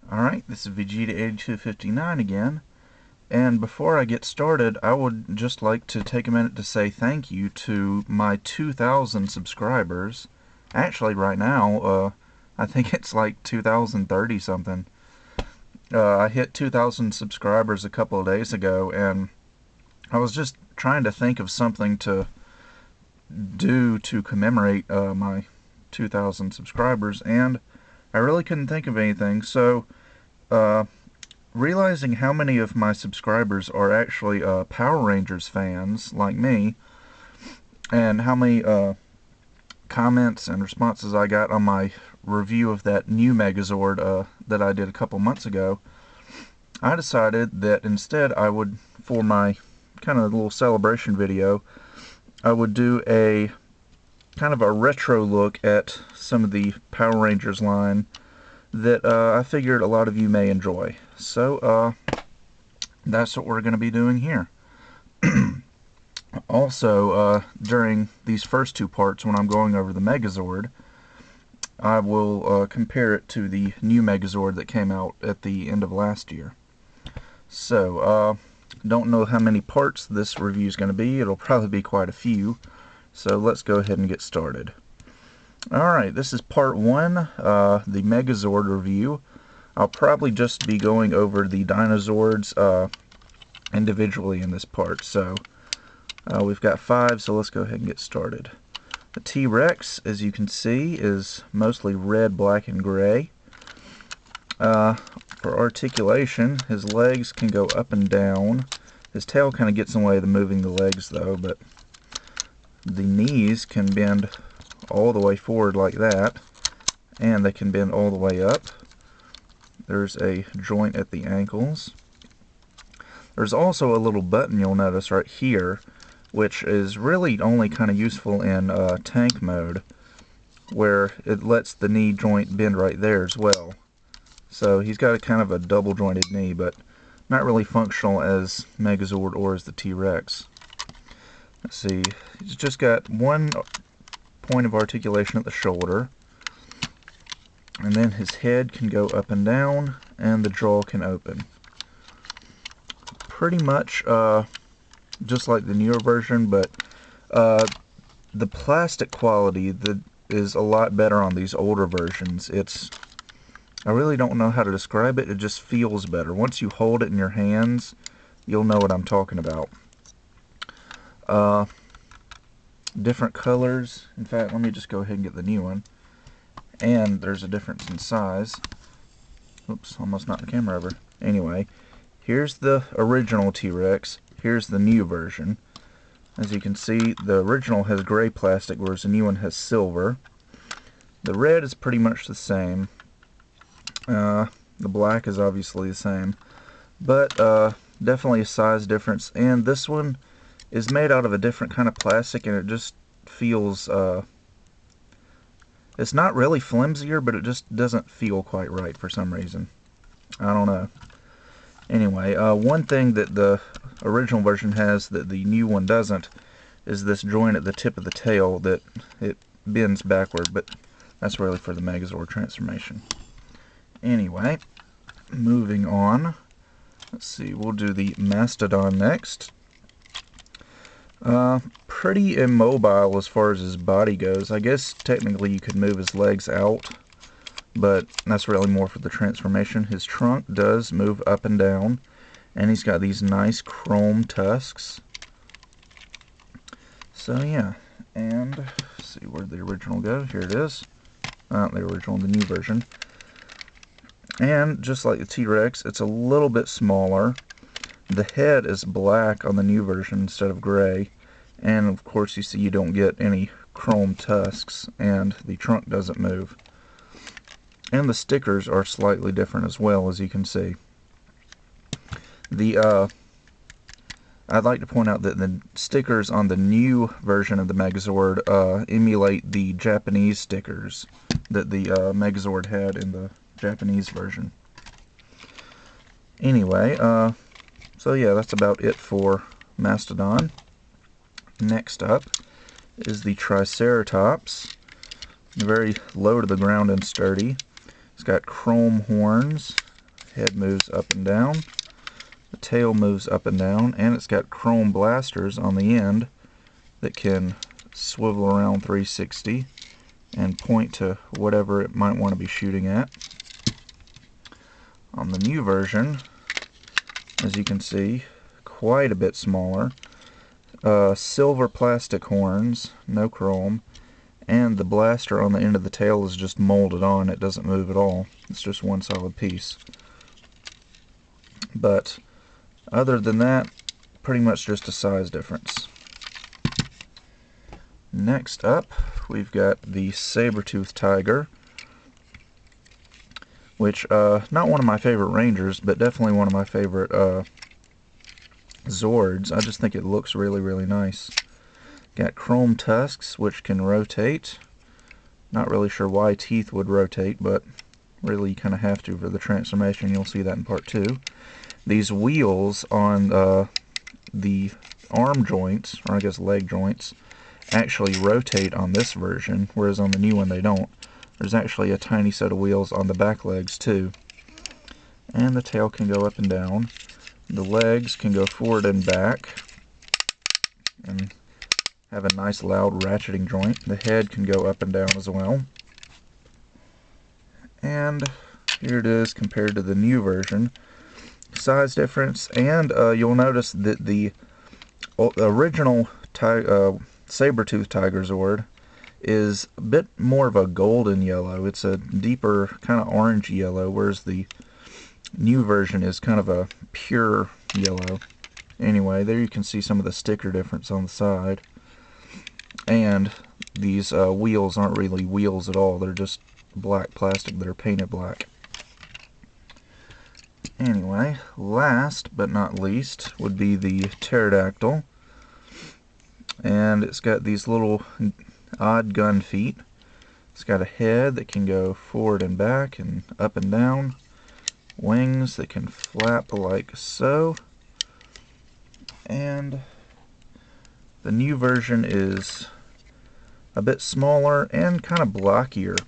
Alright, this is Vegeta8259 again, and before I get started, I would just like to take a minute to say thank you to my 2,000 subscribers. Actually, right now, I think it's like 2,030 something. I hit 2,000 subscribers a couple of days ago, and I was just trying to think of something to do to commemorate my 2,000 subscribers, and I really couldn't think of anything, so realizing how many of my subscribers are actually Power Rangers fans like me, and how many comments and responses I got on my review of that new Megazord that I did a couple months ago, I decided that instead I would, for my kind of little celebration video, I would do a kind of a retro look at some of the Power Rangers line that I figured a lot of you may enjoy. So that's what we're going to be doing here. Also, during these first two parts, when I'm going over the Megazord, I will compare it to the new Megazord that came out at the end of last year. So, don't know how many parts this review is going to be. It'll probably be quite a few. So let's go ahead and get started. Alright, this is part 1, the Megazord review. I'll probably just be going over the Dinozords individually in this part. So we've got 5, so let's go ahead and get started. The T-Rex, as you can see, is mostly red, black, and gray. For articulation, his legs can go up and down. His tail kind of gets in the way of moving the legs, though, but the knees can bend all the way forward like that, and they can bend all the way up. There's a joint at the ankles. There's also a little button you'll notice right here, which is really only kind of useful in tank mode, where it lets the knee joint bend right there as well. So he's got a kind of a double jointed knee, but not really functional as Megazord or as the T-Rex. Let's see, he's just got one point of articulation at the shoulder, and then his head can go up and down, and the jaw can open. Pretty much just like the newer version, but the plastic quality is a lot better on these older versions. I really don't know how to describe it, it just feels better. Once you hold it in your hands, you'll know what I'm talking about. Different colors. In fact, let me just go ahead and get the new one. And there's a difference in size. Oops, almost knocked the camera over. Anyway, here's the original T-Rex. Here's the new version. As you can see, the original has gray plastic, whereas the new one has silver. The red is pretty much the same. The black is obviously the same. But definitely a size difference. And this one is made out of a different kind of plastic, and it just feels, it's not really flimsier, but it just doesn't feel quite right for some reason. I don't know. Anyway, one thing that the original version has that the new one doesn't is this joint at the tip of the tail that it bends backward, but that's really for the Megazord transformation. Anyway, moving on. Let's see, we'll do the Mastodon next. Pretty immobile as far as his body goes. I guess technically you could move his legs out, but that's really more for the transformation. His trunk does move up and down, and he's got these nice chrome tusks. So yeah, and let's see, where'd the original go? Here it is. Not the original, the new version. And just like the T-Rex, it's a little bit smaller. The head is black on the new version instead of gray, and of course you see you don't get any chrome tusks, and the trunk doesn't move. And the stickers are slightly different as well, as you can see. I'd like to point out that the stickers on the new version of the Megazord emulate the Japanese stickers that the Megazord had in the Japanese version. Anyway, so yeah, that's about it for Mastodon. Next up is the Triceratops. Very low to the ground and sturdy. It's got chrome horns, Head moves up and down. The tail moves up and down, and it's got chrome blasters on the end that can swivel around 360 and point to whatever it might want to be shooting at. On the new version, as you can see, quite a bit smaller. Silver plastic horns, no chrome, and the blaster on the end of the tail is just molded on. It doesn't move at all. It's just one solid piece. But other than that, pretty much just a size difference. Next up, we've got the Saber-Toothed Tiger, which, not one of my favorite Rangers, but definitely one of my favorite Zords. I just think it looks really, really nice. Got chrome tusks, which can rotate. Not really sure why teeth would rotate, but really you kind of have to for the transformation. You'll see that in part 2. These wheels on the arm joints, or I guess leg joints, actually rotate on this version, whereas on the new one they don't. There's actually a tiny set of wheels on the back legs too. And the tail can go up and down. The legs can go forward and back and have a nice loud ratcheting joint. The head can go up and down as well. And here it is compared to the new version. Size difference, and you'll notice that the original Saber-Toothed Tiger Zord is a bit more of a golden yellow. It's a deeper kind of orange yellow, whereas the new version is kind of a pure yellow. Anyway, there you can see some of the sticker difference on the side. And these wheels aren't really wheels at all. They're just black plastic that are painted black. Anyway, last but not least would be the pterodactyl. And it's got these little odd gun feet. It's got a head that can go forward and back and up and down. Wings that can flap like so. And the new version is a bit smaller and kind of blockier.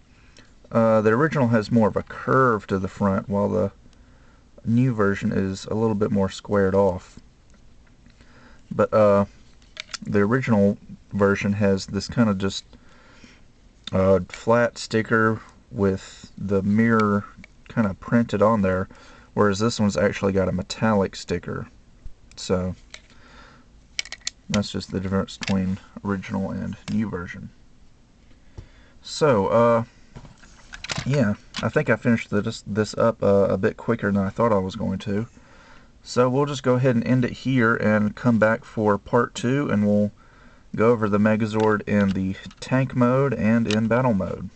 The original has more of a curve to the front, while the new version is a little bit more squared off. But the original version has this kind of just flat sticker with the mirror kind of printed on there, whereas this one's actually got a metallic sticker. So that's just the difference between original and new version. So yeah, I think I finished this up a bit quicker than I thought I was going to. So we'll just go ahead and end it here and come back for part 2, and we'll go over the Megazord in the tank mode and in battle mode.